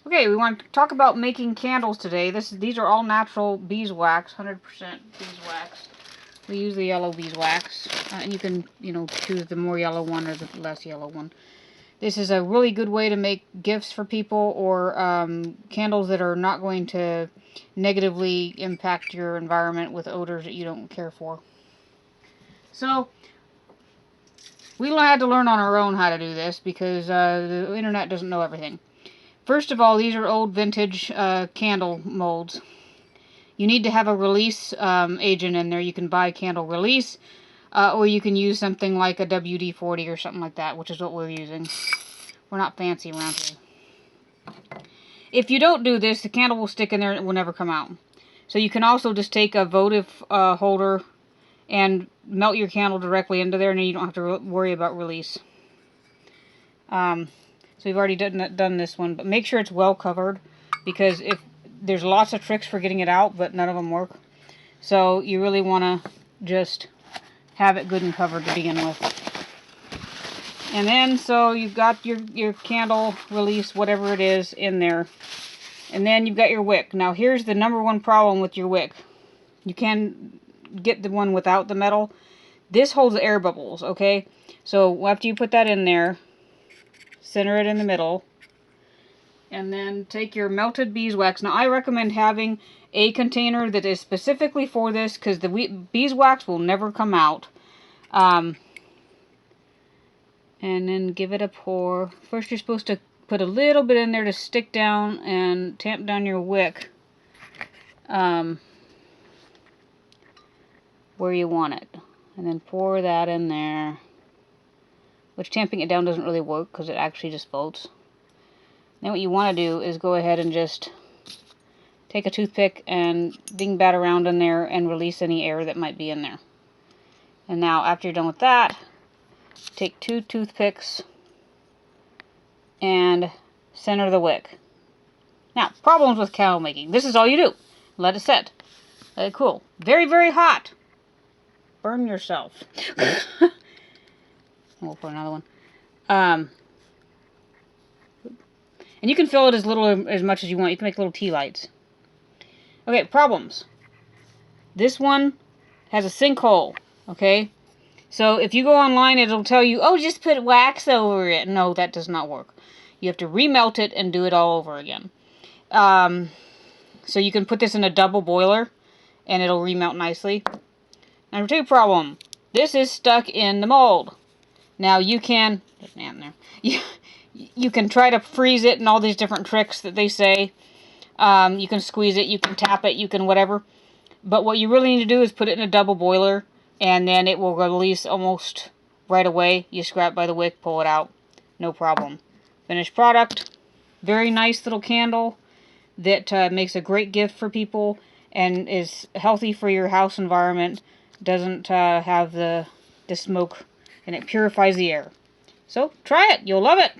Okay, we want to talk about making candles today. These are all natural beeswax, 100% beeswax. We use the yellow beeswax, and you can, choose the more yellow one or the less yellow one. This is a really good way to make gifts for people, or candles that are not going to negatively impact your environment with odors that you don't care for. So, we had to learn on our own how to do this because the internet doesn't know everything. First of all, these are old vintage candle molds. You need to have a release agent in there. You can buy candle release, or you can use something like a WD-40 or something like that, which is what we're using. We're not fancy around here. If you don't do this, the candle will stick in there and it will never come out. So you can also just take a votive holder and melt your candle directly into there, and then you don't have to worry about release. So we've already done this one, but make sure it's well covered, because if there's lots of tricks for getting it out, but none of them work. So you really want to just have it good and covered to begin with. And then, so you've got your candle release, whatever it is, in there. And then you've got your wick. Now here's the number one problem with your wick. You can get the one without the metal. This holds air bubbles, okay? So after you put that in there, center it in the middle, and then take your melted beeswax. Now I recommend having a container that is specifically for this, because the beeswax will never come out. And then give it a pour. First you're supposed to put a little bit in there to stick down and tamp down your wick where you want it. And then pour that in there. Which tamping it down doesn't really work because it actually just floats. Then what you want to do is go ahead and just take a toothpick and ding-bat around in there and release any air that might be in there. And now after you're done with that, take 2 toothpicks and center the wick. Now, problems with candle making. This is all you do. Let it set. Let it cool. Very, very hot. Burn yourself. We'll put another one. And you can fill it as little or as much as you want. You can make little tea lights. Okay, problems. This one has a sinkhole, okay? So if you go online, it'll tell you, oh, just put wax over it. No, that does not work. You have to remelt it and do it all over again. So you can put this in a double boiler, and it'll remelt nicely. Number 2 problem. This is stuck in the mold. Now you can, there's an ant in there. You can try to freeze it and all these different tricks that they say. You can squeeze it, you can tap it, you can whatever. But what you really need to do is put it in a double boiler, and then it will release almost right away. You just grab it by the wick, pull it out, no problem. Finished product. Very nice little candle that makes a great gift for people and is healthy for your house environment. Doesn't have the smoke, and it purifies the air. So try it. You'll love it.